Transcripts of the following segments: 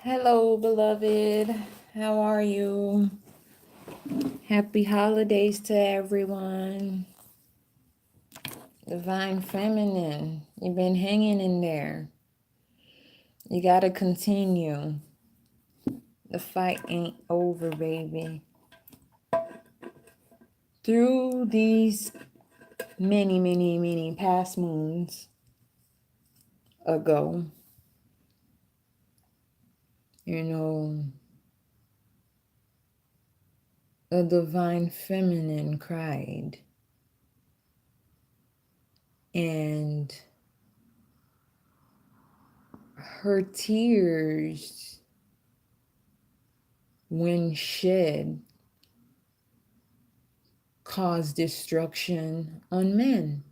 Hello, beloved. How are you? Happy holidays to everyone. Divine Feminine, you've been hanging in there. You gotta continue. The fight ain't over, baby. Through these many past moons ago, you know, a divine feminine cried. And her tears, when shed, caused destruction on men.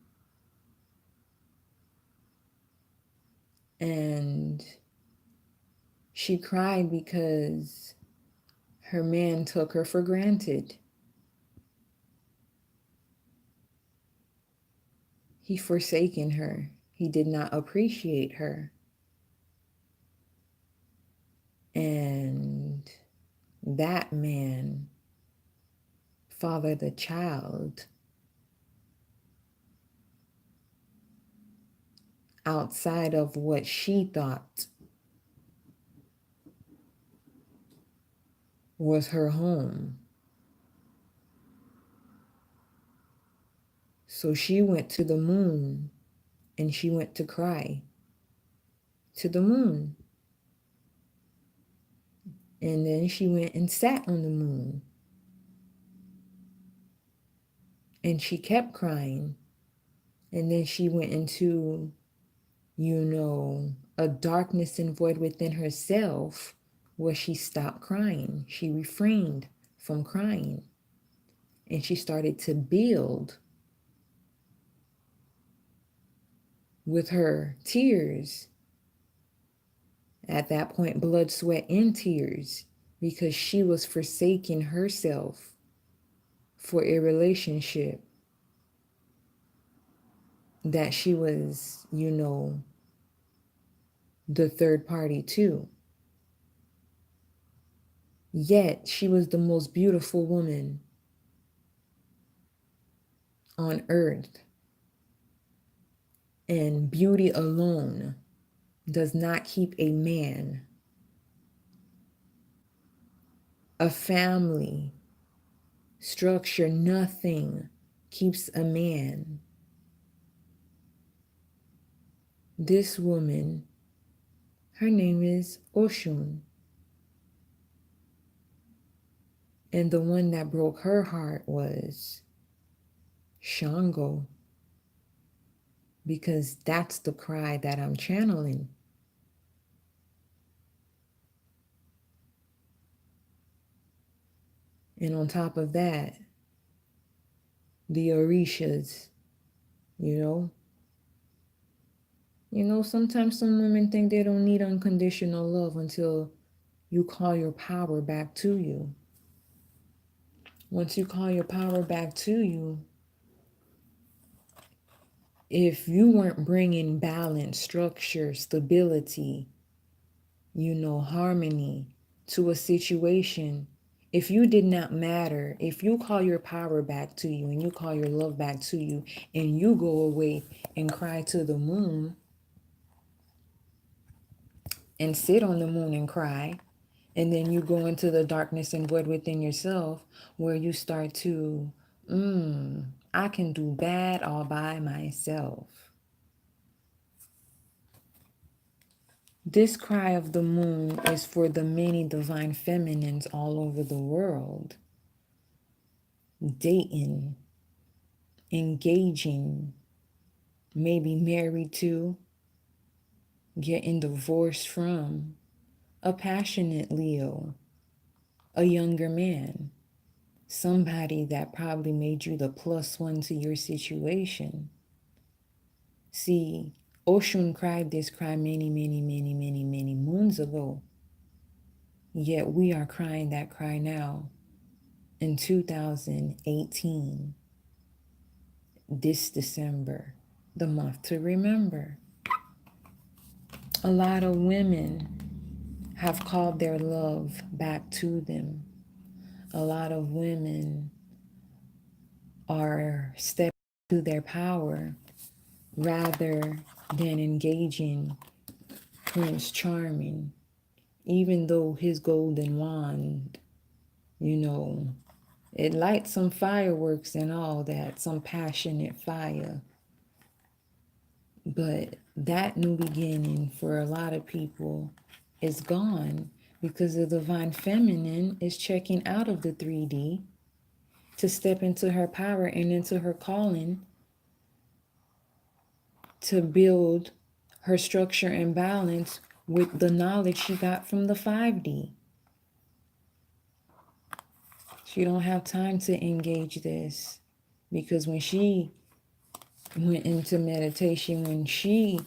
And she cried because her man took her for granted. He forsaken her. He did not appreciate her. And that man fathered a child outside of what she thought was her home. So she went to the moon and she went to cry to the moon. And then she went and sat on the moon. And she kept crying. And then she went into, a darkness and void within herself where she stopped crying. She refrained from crying. And she started to build with her tears. At that point, blood, sweat, and tears, because she was forsaking herself for a relationship that she was, the third party to. Yet she was the most beautiful woman on earth. And beauty alone does not keep a man, a family, structure, nothing keeps a man. This woman, her name is Oshun. And the one that broke her heart was Shango, because that's the cry that I'm channeling. And on top of that, the Orishas, sometimes some women think they don't need unconditional love until you call your power back to you. Once you call your power back to you, if you weren't bringing balance, structure, stability, harmony to a situation, if you did not matter, if you call your power back to you and you call your love back to you and you go away and cry to the moon and sit on the moon and cry, and then you go into the darkness and void within yourself where you start to, I can do bad all by myself. This cry of the moon is for the many divine feminines all over the world, dating, engaging, maybe married to, getting divorced from, a passionate Leo, a younger man, somebody that probably made you the plus one to your situation. See, Oshun cried this cry many moons ago. Yet we are crying that cry now in 2018, this December, the month to remember. A lot of women have called their love back to them. A lot of women are stepping to their power rather than engaging Prince Charming, even though his golden wand, you know, it lights some fireworks and all that, some passionate fire. But that new beginning for a lot of people is gone because the divine feminine is checking out of the 3D to step into her power and into her calling to build her structure and balance with the knowledge she got from the 5D. She don't have time to engage this because when she went into meditation, when she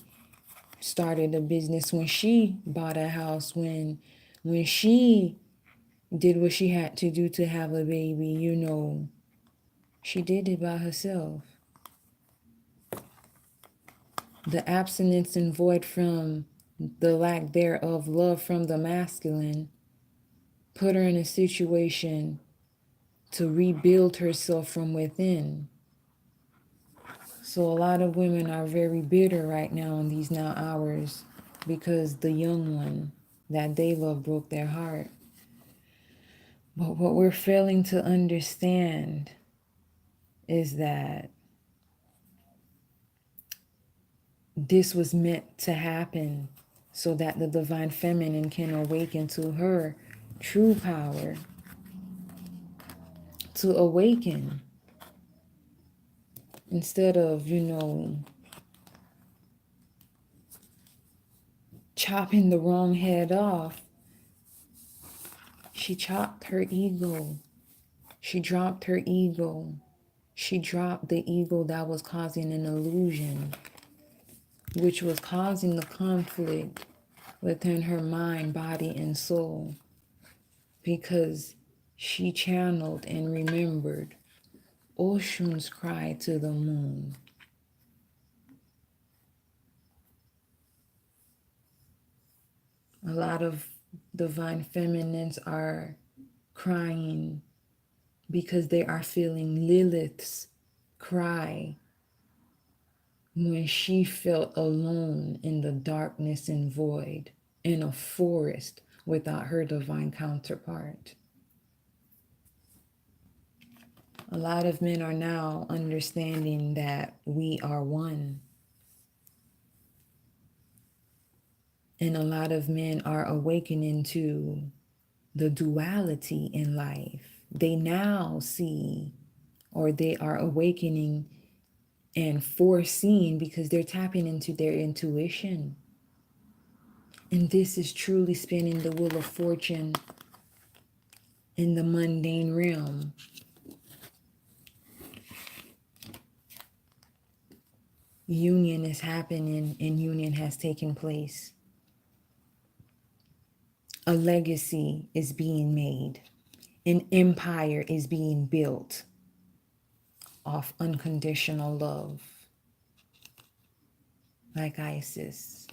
started a business, when she bought a house, when she did what she had to do to have a baby, you know, she did it by herself. The abstinence and void from the lack thereof love from the masculine put her in a situation to rebuild herself from within. So a lot of women are very bitter right now in these now hours because the young one that they love broke their heart. But what we're failing to understand is that this was meant to happen so that the divine feminine can awaken to her true power, to awaken instead of, you know, chopping the wrong head off. She chopped her ego. She dropped her ego. She dropped the ego that was causing an illusion, which was causing the conflict within her mind, body, and soul, because she channeled and remembered Oshun's cry to the moon. A lot of divine feminines are crying because they are feeling Lilith's cry when she felt alone in the darkness and void in a forest without her divine counterpart. A lot of men are now understanding that we are one. And a lot of men are awakening to the duality in life. They now see, or they are awakening and foreseeing because they're tapping into their intuition. And this is truly spinning the wheel of fortune in the mundane realm. Union is happening and union has taken place. A legacy is being made. An empire is being built off unconditional love. Like Isis,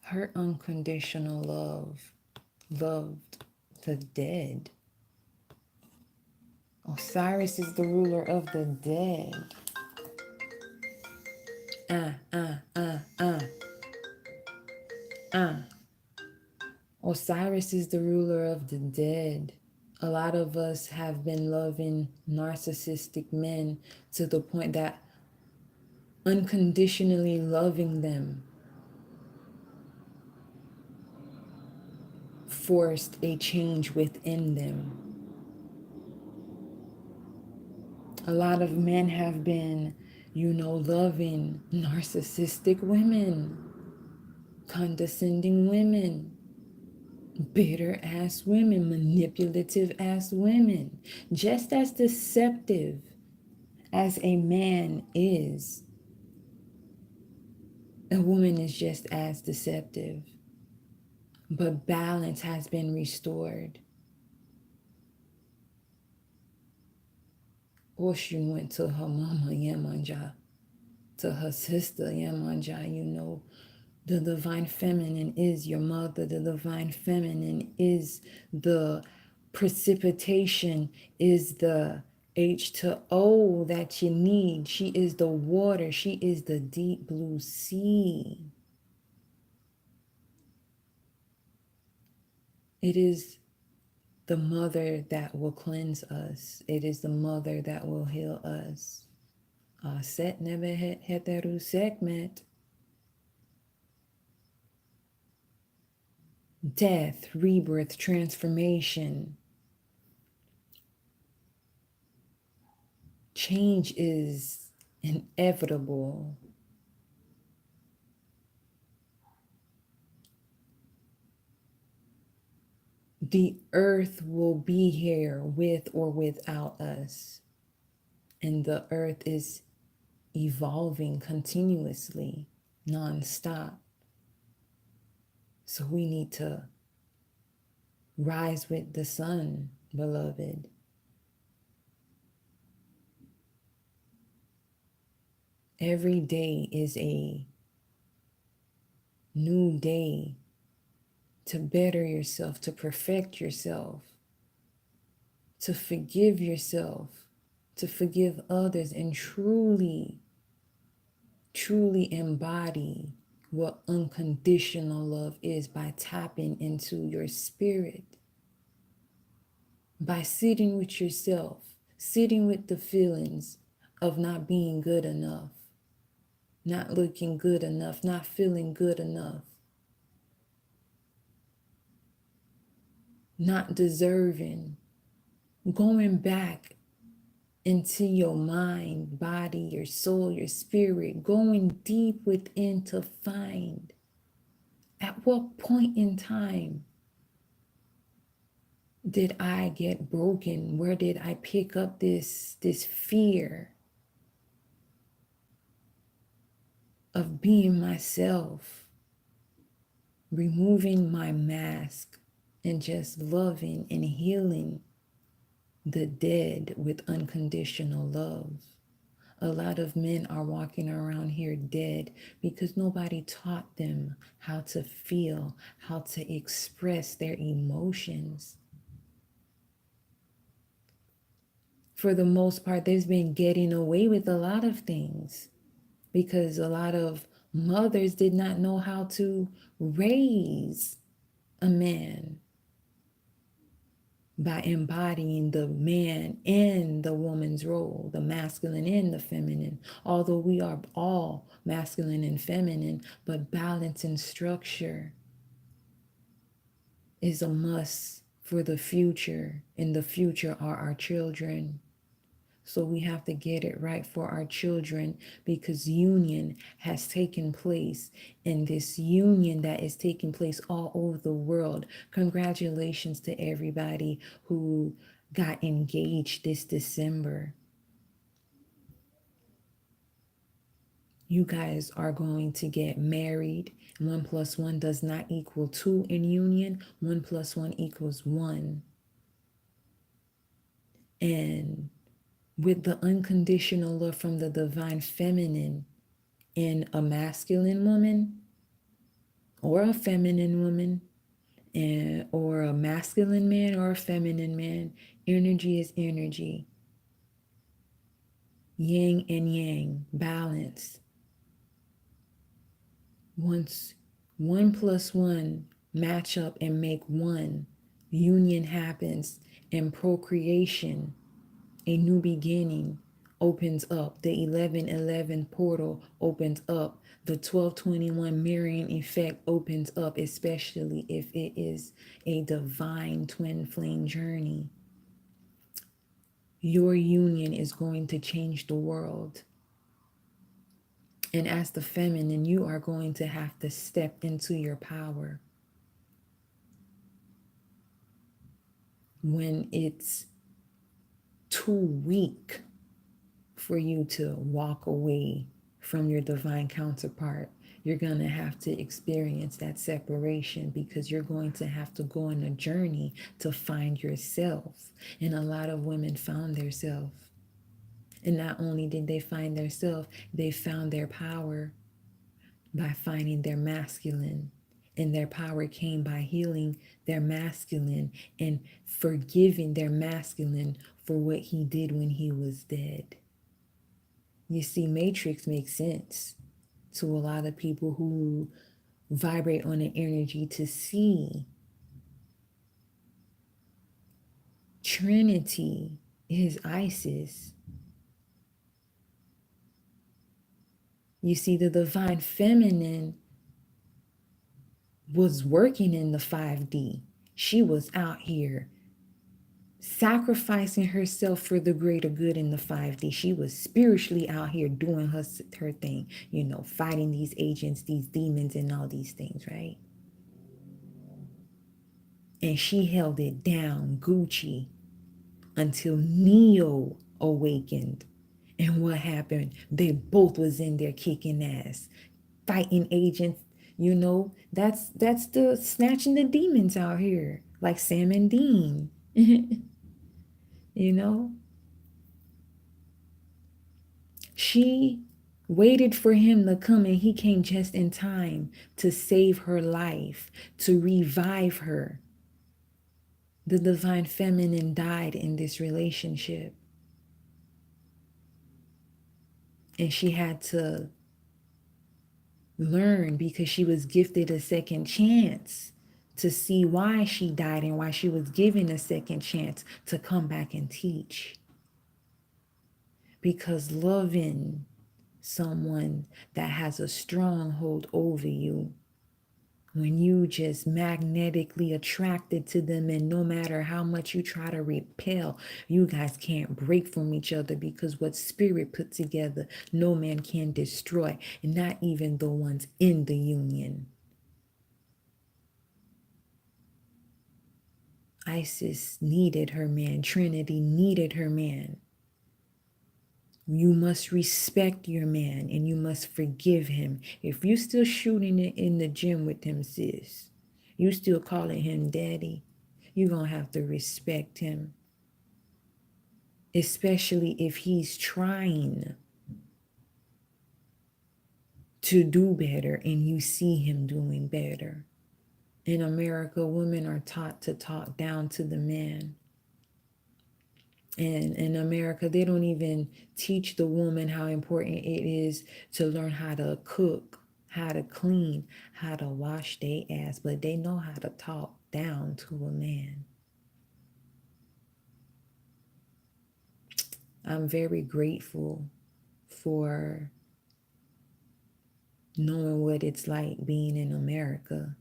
her unconditional love loved the dead. Osiris is the ruler of the dead. Osiris is the ruler of the dead. A lot of us have been loving narcissistic men to the point that unconditionally loving them forced a change within them. A lot of men have been, you know, loving narcissistic women, condescending women, bitter ass women, manipulative ass women. Just as deceptive as a man is, a woman is just as deceptive. But balance has been restored. Oshun went to her mama Yemanja, to her sister Yemanja, you know, The divine feminine is your mother. The divine feminine is the precipitation, is the H2O that you need. She is the water. She is the deep blue sea. It is the mother that will cleanse us. It is the mother that will heal us. Set never heteru segment. Death, rebirth, transformation. Change is inevitable. The earth will be here with or without us. And the earth is evolving continuously, nonstop. So we need to rise with the sun, beloved. Every day is a new day to better yourself, to perfect yourself, to forgive yourself, to forgive others, and truly, truly embody what unconditional love is by tapping into your spirit, by sitting with yourself, sitting with the feelings of not being good enough, not looking good enough, not feeling good enough, not deserving, going back into your mind, body, your soul, your spirit, going deep within to find at what point in time did I get broken? Where did I pick up this fear of being myself, removing my mask and just loving and healing the dead with unconditional love? A lot of men are walking around here dead because nobody taught them how to feel, how to express their emotions. For the most part, they've been getting away with a lot of things because a lot of mothers did not know how to raise a man by embodying the man and the woman's role, the masculine and the feminine. Although we are all masculine and feminine, but balance and structure is a must for the future, and the future are our children. So we have to get it right for our children because union has taken place, and this union that is taking place all over the world. Congratulations to everybody who got engaged this December. You guys are going to get married. 1 plus 1 does not equal 2 in union. 1 plus 1 equals 1. And with the unconditional love from the divine feminine in a masculine woman or a feminine woman, or a masculine man or a feminine man, energy is energy. Yin and yang, balance. Once 1 plus 1 match up and make 1, union happens, and procreation, a new beginning, opens up. The 11:11 portal opens up. The 12:21 mirroring effect opens up, especially if it is a divine twin flame journey. Your union is going to change the world. And as the feminine, you are going to have to step into your power. When it's too weak for you to walk away from your divine counterpart, you're going to have to experience that separation because you're going to have to go on a journey to find yourself. And a lot of women found themselves. And not only did they find themselves, they found their power. by finding their masculine. And their power came by healing their masculine and forgiving their masculine for what he did when he was dead. You see, Matrix makes sense to a lot of people who vibrate on an energy to see Trinity is Isis. You see, the divine feminine was working in the 5D. She was out here sacrificing herself for the greater good in the 5D. She was spiritually out here doing her thing, fighting these agents, these demons, and all these things, right? And she held it down, Gucci, until Neo awakened. And what happened? They both was in there kicking ass, fighting agents. That's the snatching the demons out here, like Sam and Dean. you know she waited for him to come, and he came just in time to save her life, to revive her. The divine feminine died in this relationship, and she had to learn, because she was gifted a second chance, to see why she died and why she was given a second chance to come back and teach. Because loving someone that has a stronghold over you, when you just magnetically attracted to them, and no matter how much you try to repel, you guys can't break from each other, because what spirit put together, no man can destroy, and not even the ones in the union. Isis needed her man. Trinity needed her man. You must respect your man, and you must forgive him. If you still shooting it in the gym with him, sis, you still calling him daddy, you're going to have to respect him. Especially if he's trying to do better and you see him doing better. In America, women are taught to talk down to the man. And in America, they don't even teach the woman how important it is to learn how to cook, how to clean, how to wash their ass, but they know how to talk down to a man. I'm very grateful for knowing what it's like being in America.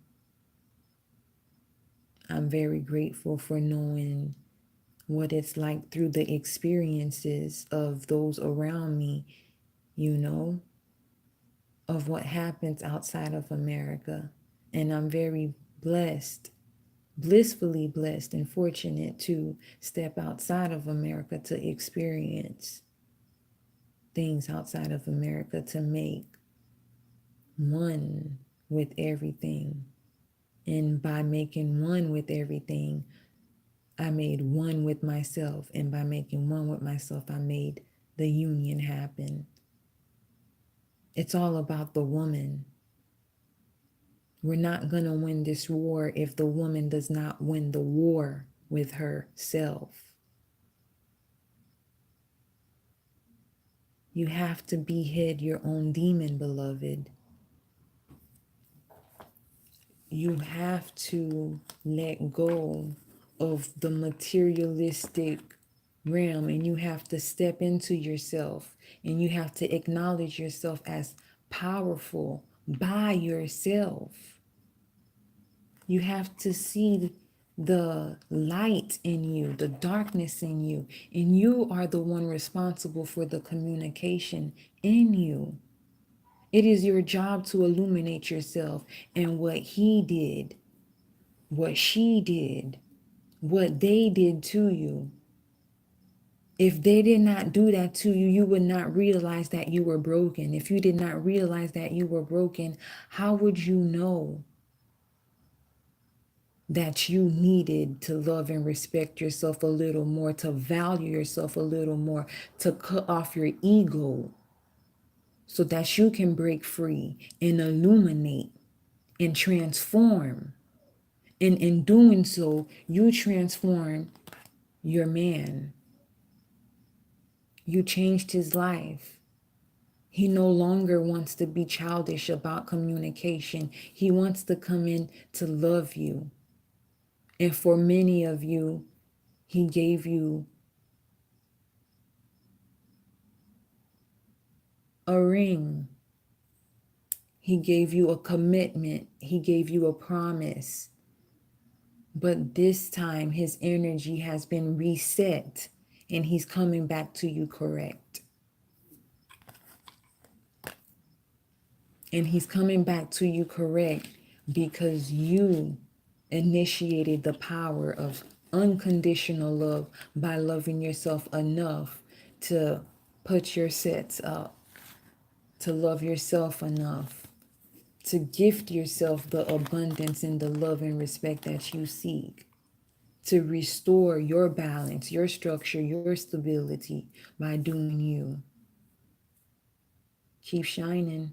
I'm very grateful for knowing what it's like through the experiences of those around me, of what happens outside of America. And I'm very blessed, blissfully blessed and fortunate to step outside of America, to experience things outside of America, to make one with everything. And by making one with everything, I made one with myself. And by making one with myself, I made the union happen. It's all about the woman. We're not going to win this war if the woman does not win the war with herself. You have to behead your own demon, beloved. You have to let go of the materialistic realm, and you have to step into yourself, and you have to acknowledge yourself as powerful by yourself. You have to see the light in you, the darkness in you, and you are the one responsible for the communication in you. It is your job to illuminate yourself. And what he did, what she did, what they did to you, if they did not do that to you, you would not realize that you were broken. If you did not realize that you were broken, how would you know that you needed to love and respect yourself a little more, to value yourself a little more, to cut off your ego? so that you can break free and illuminate and transform. And in doing so, you transform your man. You changed his life. He no longer wants to be childish about communication. He wants to come in to love you. And for many of you, he gave you a ring. He gave you a commitment. He gave you a promise. But this time, his energy has been reset and he's coming back to you correct. And he's coming back to you correct because you initiated the power of unconditional love by loving yourself enough to put your sets up, to love yourself enough, to gift yourself the abundance and the love and respect that you seek, to restore your balance, your structure, your stability by doing you. Keep shining.